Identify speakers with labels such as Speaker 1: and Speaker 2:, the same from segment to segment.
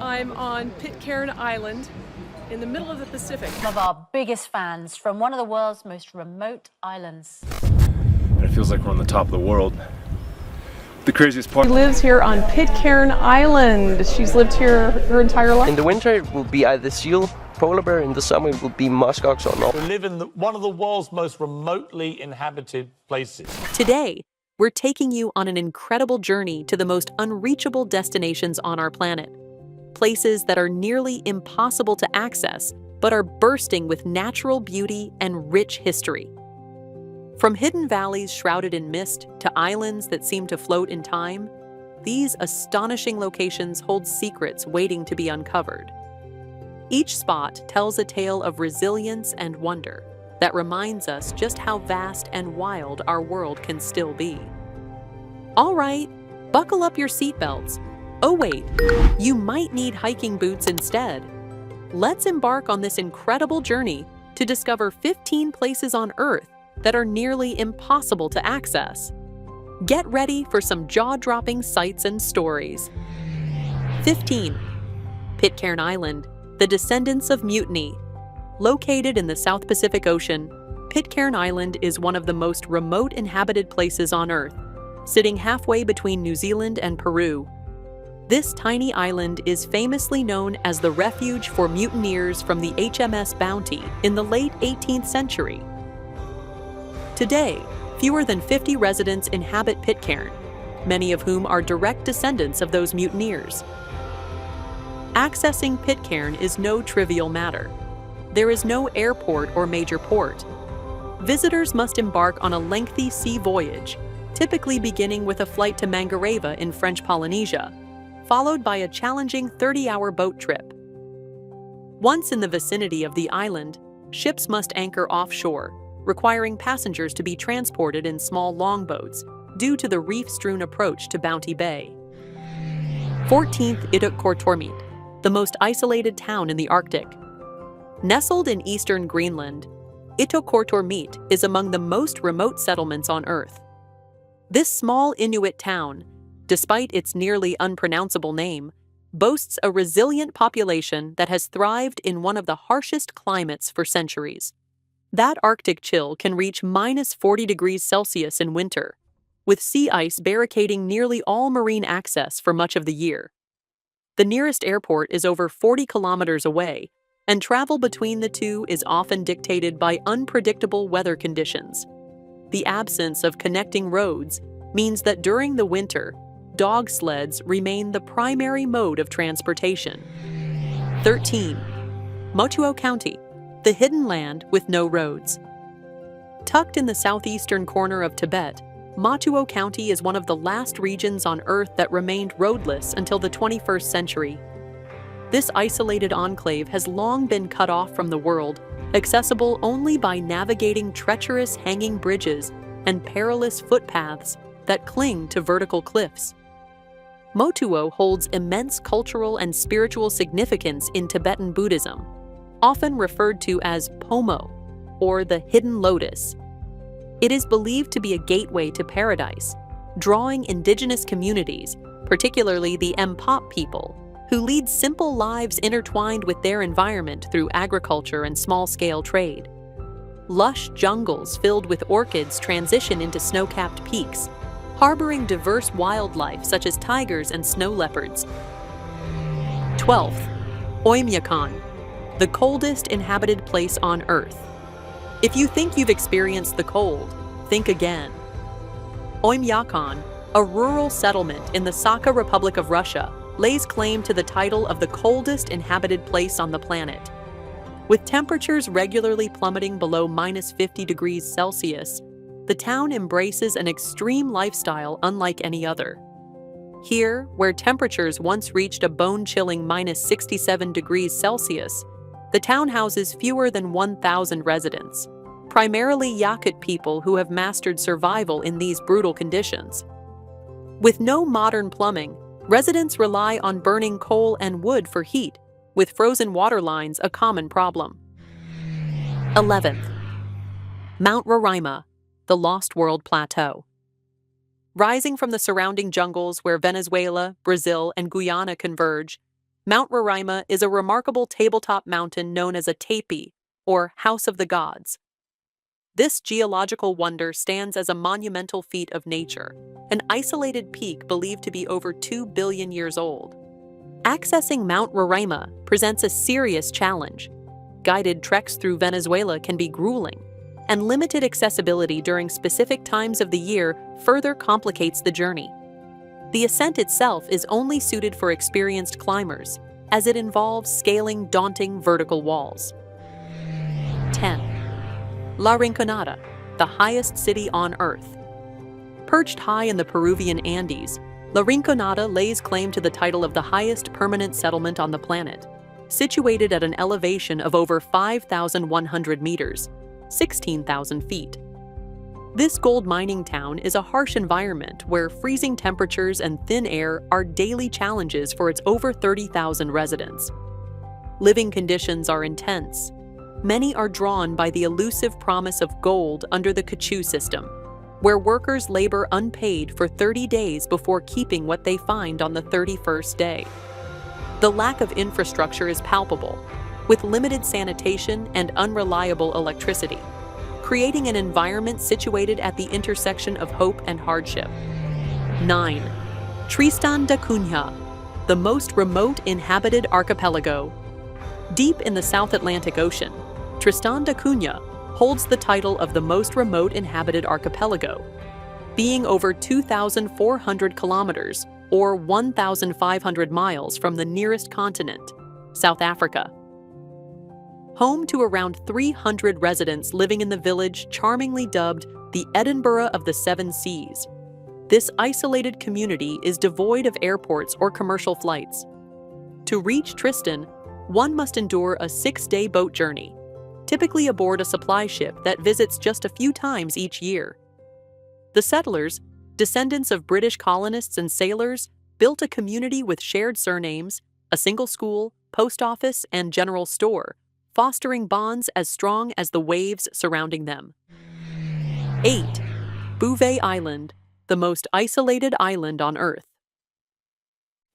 Speaker 1: I'm on Pitcairn Island in the middle of the Pacific.
Speaker 2: One of our biggest fans from one of the world's most remote islands.
Speaker 3: And it feels like we're on the top of the world. The craziest part.
Speaker 1: She lives here on Pitcairn Island. She's lived here her entire life.
Speaker 4: In the winter, it will be either seal, polar bear. In the summer, it will be muskox or not.
Speaker 5: We live in one of the world's most remotely inhabited places.
Speaker 6: Today, we're taking you on an incredible journey to the most unreachable destinations on our planet. Places that are nearly impossible to access, but are bursting with natural beauty and rich history. From hidden valleys shrouded in mist to islands that seem to float in time, these astonishing locations hold secrets waiting to be uncovered. Each spot tells a tale of resilience and wonder that reminds us just how vast and wild our world can still be. All right, buckle up your seatbelts. Oh wait, you might need hiking boots instead. Let's embark on this incredible journey to discover 15 places on Earth that are nearly impossible to access. Get ready for some jaw-dropping sights and stories. 15. Pitcairn Island, the Descendants of Mutiny. Located in the South Pacific Ocean, Pitcairn Island is one of the most remote inhabited places on Earth, sitting halfway between New Zealand and Peru. This tiny island is famously known as the refuge for mutineers from the HMS Bounty in the late 18th century. Today, fewer than 50 residents inhabit Pitcairn, many of whom are direct descendants of those mutineers. Accessing Pitcairn is no trivial matter. There is no airport or major port. Visitors must embark on a lengthy sea voyage, typically beginning with a flight to Mangareva in French Polynesia, followed by a challenging 30-hour boat trip. Once in the vicinity of the island, ships must anchor offshore, requiring passengers to be transported in small longboats due to the reef-strewn approach to Bounty Bay. 14th Ittoqqortoormiit, the most isolated town in the Arctic. Nestled in eastern Greenland, Ittoqqortoormiit is among the most remote settlements on Earth. This small Inuit town, despite its nearly unpronounceable name, boasts a resilient population that has thrived in one of the harshest climates for centuries. That Arctic chill can reach -40 degrees Celsius in winter, with sea ice barricading nearly all marine access for much of the year. The nearest airport is over 40 kilometers away, and travel between the two is often dictated by unpredictable weather conditions. The absence of connecting roads means that during the winter, dog sleds remain the primary mode of transportation. 13. Motuo County, the hidden land with no roads. Tucked in the southeastern corner of Tibet, Motuo County is one of the last regions on Earth that remained roadless until the 21st century. This isolated enclave has long been cut off from the world, accessible only by navigating treacherous hanging bridges and perilous footpaths that cling to vertical cliffs. Motuo holds immense cultural and spiritual significance in Tibetan Buddhism, often referred to as Pomo, or the Hidden Lotus. It is believed to be a gateway to paradise, drawing indigenous communities, particularly the Mpop people, who lead simple lives intertwined with their environment through agriculture and small-scale trade. Lush jungles filled with orchids transition into snow-capped peaks, harboring diverse wildlife such as tigers and snow leopards. 12th, Oymyakon, the coldest inhabited place on Earth. If you think you've experienced the cold, think again. Oymyakon, a rural settlement in the Sakha Republic of Russia, lays claim to the title of the coldest inhabited place on the planet. With temperatures regularly plummeting below -50 degrees Celsius, the town embraces an extreme lifestyle unlike any other. Here, where temperatures once reached a bone-chilling -67 degrees Celsius, the town houses fewer than 1,000 residents, primarily Yakut people who have mastered survival in these brutal conditions. With no modern plumbing, residents rely on burning coal and wood for heat, with frozen water lines a common problem. 11th, Mount Roraima, the Lost World Plateau. Rising from the surrounding jungles where Venezuela, Brazil, and Guyana converge, Mount Roraima is a remarkable tabletop mountain known as a tepi, or House of the Gods. This geological wonder stands as a monumental feat of nature, an isolated peak believed to be over 2 billion years old. Accessing Mount Roraima presents a serious challenge. Guided treks through Venezuela can be grueling, and limited accessibility during specific times of the year further complicates the journey. The ascent itself is only suited for experienced climbers, as it involves scaling daunting vertical walls. 10. La Rinconada, the highest city on Earth. Perched high in the Peruvian Andes, La Rinconada lays claim to the title of the highest permanent settlement on the planet, situated at an elevation of over 5,100 meters, 16,000 feet. This gold mining town is a harsh environment where freezing temperatures and thin air are daily challenges for its over 30,000 residents. Living conditions are intense. Many are drawn by the elusive promise of gold under the Kachu system, where workers labor unpaid for 30 days before keeping what they find on the 31st day. The lack of infrastructure is palpable, with limited sanitation and unreliable electricity, creating an environment situated at the intersection of hope and hardship. 9. Tristan da Cunha, the most remote inhabited archipelago. Deep in the South Atlantic Ocean, Tristan da Cunha holds the title of the most remote inhabited archipelago, being over 2,400 kilometers or 1,500 miles from the nearest continent, South Africa. Home to around 300 residents living in the village charmingly dubbed the Edinburgh of the Seven Seas, this isolated community is devoid of airports or commercial flights. To reach Tristan, one must endure a 6-day boat journey, typically aboard a supply ship that visits just a few times each year. The settlers, descendants of British colonists and sailors, built a community with shared surnames, a single school, post office, and general store, fostering bonds as strong as the waves surrounding them. 8. Bouvet Island, the most isolated island on Earth.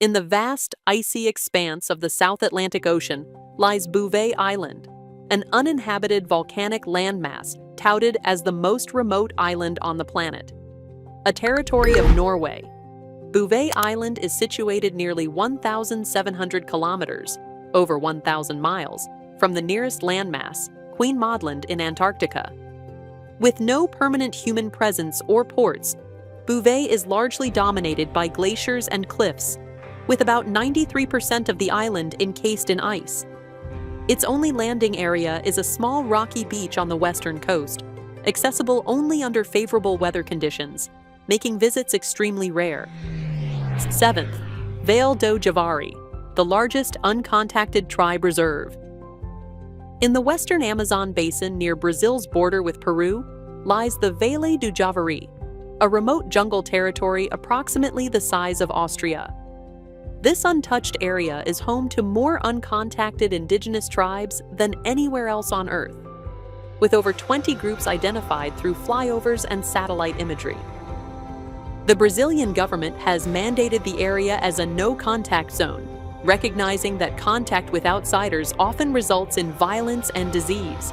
Speaker 6: In the vast, icy expanse of the South Atlantic Ocean lies Bouvet Island, an uninhabited volcanic landmass touted as the most remote island on the planet. A territory of Norway, Bouvet Island is situated nearly 1,700 kilometers, over 1,000 miles, from the nearest landmass, Queen Maud in Antarctica. With no permanent human presence or ports, Bouvet is largely dominated by glaciers and cliffs, with about 93% of the island encased in ice. Its only landing area is a small rocky beach on the western coast, accessible only under favorable weather conditions, making visits extremely rare. 7th, Vale do Javari, the largest uncontacted tribe reserve. In the western Amazon basin near Brazil's border with Peru lies the Vale do Javari, a remote jungle territory approximately the size of Austria. This untouched area is home to more uncontacted indigenous tribes than anywhere else on Earth, with over 20 groups identified through flyovers and satellite imagery. The Brazilian government has mandated the area as a no-contact zone, recognizing that contact with outsiders often results in violence and disease.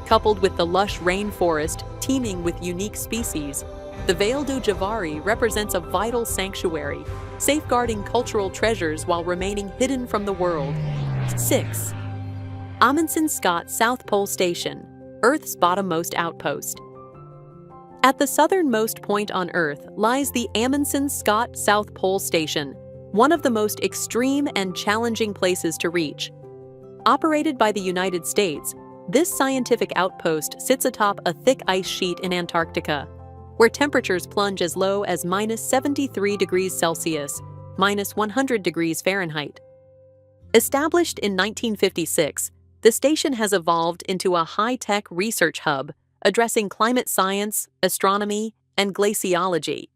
Speaker 6: Coupled with the lush rainforest teeming with unique species, the Vale do Javari represents a vital sanctuary, safeguarding cultural treasures while remaining hidden from the world. 6. Amundsen-Scott South Pole Station, Earth's bottommost outpost. At the southernmost point on Earth lies the Amundsen-Scott South Pole Station, one of the most extreme and challenging places to reach. Operated by the United States, this scientific outpost sits atop a thick ice sheet in Antarctica, where temperatures plunge as low as -73 degrees Celsius, -100 degrees Fahrenheit. Established in 1956, the station has evolved into a high-tech research hub addressing climate science, astronomy, and glaciology.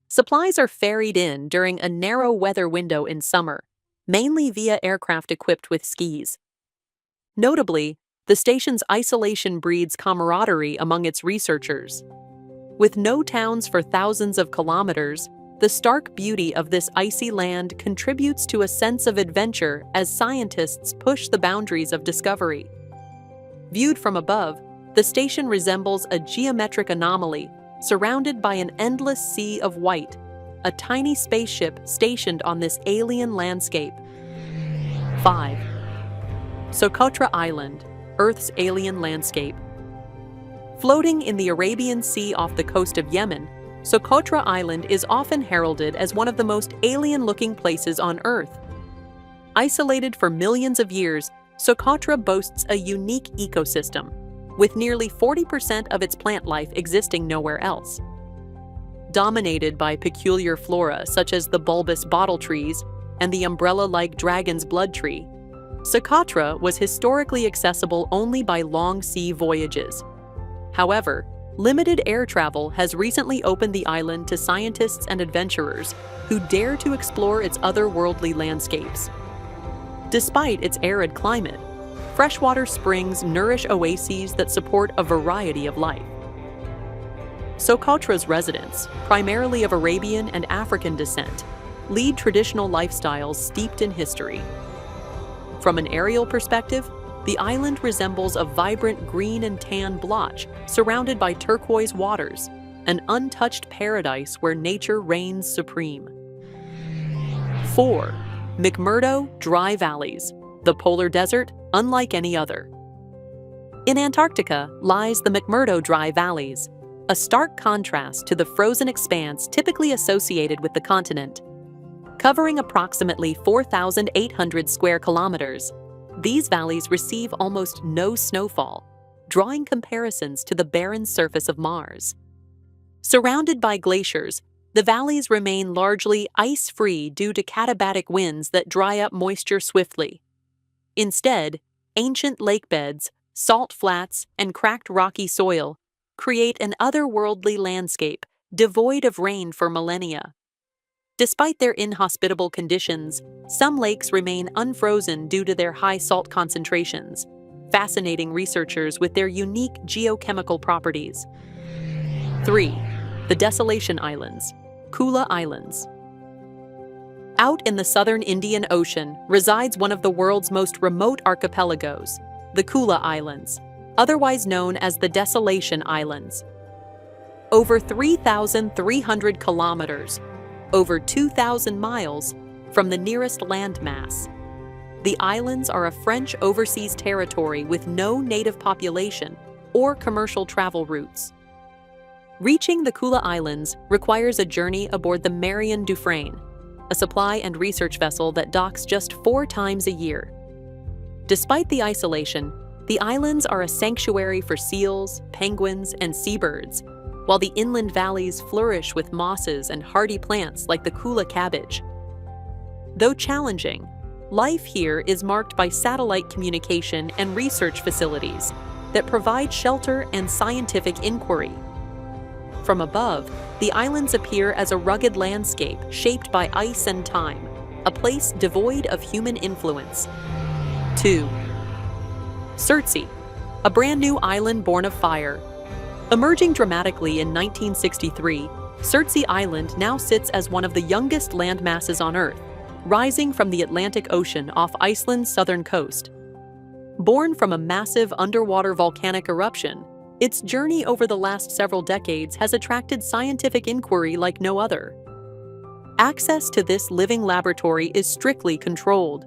Speaker 6: Supplies are ferried in during a narrow weather window in summer, mainly via aircraft equipped with skis. Notably, the station's isolation breeds camaraderie among its researchers. With no towns for thousands of kilometers, The stark beauty of this icy land contributes to a sense of adventure as scientists push the boundaries of discovery. Viewed from above, the station resembles a geometric anomaly surrounded by an endless sea of white, a tiny spaceship stationed on this alien landscape. 5. Socotra Island, Earth's alien landscape. Floating in the Arabian Sea off the coast of Yemen, Socotra Island is often heralded as one of the most alien-looking places on Earth. Isolated for millions of years, Socotra boasts a unique ecosystem, with nearly 40% of its plant life existing nowhere else. Dominated by peculiar flora such as the bulbous bottle trees and the umbrella-like dragon's blood tree, Socotra was historically accessible only by long sea voyages. However, limited air travel has recently opened the island to scientists and adventurers who dare to explore its otherworldly landscapes. Despite its arid climate, freshwater springs nourish oases that support a variety of life. Socotra's residents, primarily of Arabian and African descent, lead traditional lifestyles steeped in history. From an aerial perspective, the island resembles a vibrant green and tan blotch surrounded by turquoise waters, an untouched paradise where nature reigns supreme. 4. McMurdo Dry Valleys, the polar desert unlike any other. In Antarctica lies the McMurdo Dry Valleys, a stark contrast to the frozen expanse typically associated with the continent. Covering approximately 4,800 square kilometers, these valleys receive almost no snowfall, drawing comparisons to the barren surface of Mars. Surrounded by glaciers, the valleys remain largely ice-free due to katabatic winds that dry up moisture swiftly. Instead, ancient lake beds, salt flats, and cracked rocky soil create an otherworldly landscape devoid of rain for millennia. Despite their inhospitable conditions, some lakes remain unfrozen due to their high salt concentrations, fascinating researchers with their unique geochemical properties. 3. The Desolation Islands, Kula Islands. Out in the southern Indian Ocean resides one of the world's most remote archipelagos, the Kula Islands, otherwise known as the Desolation Islands. Over 3,300 kilometers, over 2,000 miles from the nearest landmass. The islands are a French overseas territory with no native population or commercial travel routes. Reaching the Kula Islands requires a journey aboard the Marion Dufresne, a supply and research vessel that docks just 4 times a year. Despite the isolation, the islands are a sanctuary for seals, penguins, and seabirds, while the inland valleys flourish with mosses and hardy plants like the Kula cabbage. Though challenging, life here is marked by satellite communication and research facilities that provide shelter and scientific inquiry. From above, the islands appear as a rugged landscape shaped by ice and time, a place devoid of human influence. 2. Surtsey, a brand new island born of fire. Emerging dramatically in 1963, Surtsey Island now sits as one of the youngest landmasses on Earth, rising from the Atlantic Ocean off Iceland's southern coast. Born from a massive underwater volcanic eruption, its journey over the last several decades has attracted scientific inquiry like no other. Access to this living laboratory is strictly controlled.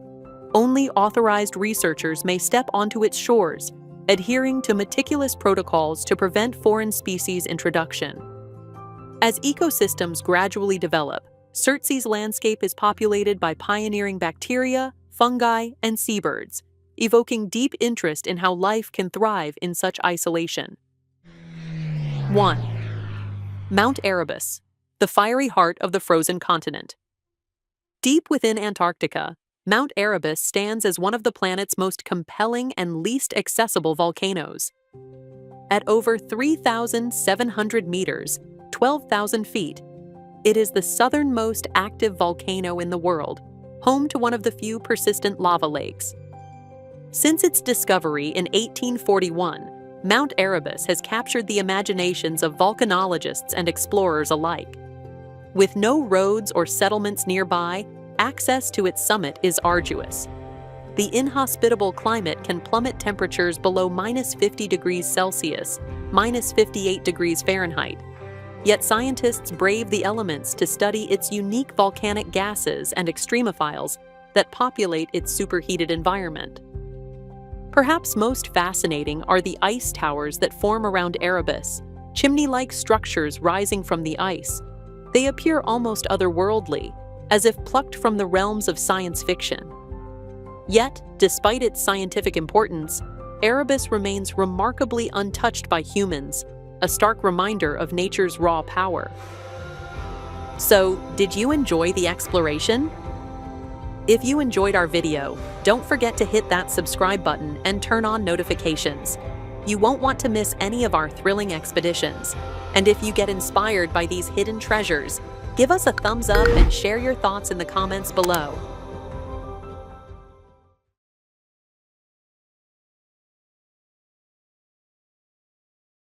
Speaker 6: Only authorized researchers may step onto its shores, adhering to meticulous protocols to prevent foreign species introduction. As ecosystems gradually develop, Surtsey's landscape is populated by pioneering bacteria, fungi, and seabirds, evoking deep interest in how life can thrive in such isolation. 1. Mount Erebus, the fiery heart of the frozen continent. Deep within Antarctica, Mount Erebus stands as one of the planet's most compelling and least accessible volcanoes. At over 3,700 meters, 12,000 feet, it is the southernmost active volcano in the world, home to one of the few persistent lava lakes. Since its discovery in 1841, Mount Erebus has captured the imaginations of volcanologists and explorers alike. With no roads or settlements nearby, access to its summit is arduous. The inhospitable climate can plummet temperatures below -50 degrees Celsius, -58 degrees Fahrenheit. Yet scientists brave the elements to study its unique volcanic gases and extremophiles that populate its superheated environment. Perhaps most fascinating are the ice towers that form around Erebus, chimney-like structures rising from the ice. They appear almost otherworldly, as if plucked from the realms of science fiction. Yet, despite its scientific importance, Erebus remains remarkably untouched by humans, a stark reminder of nature's raw power. So, did you enjoy the exploration? If you enjoyed our video, don't forget to hit that subscribe button and turn on notifications. You won't want to miss any of our thrilling expeditions. And if you get inspired by these hidden treasures, give us a thumbs up and share your thoughts in the comments below.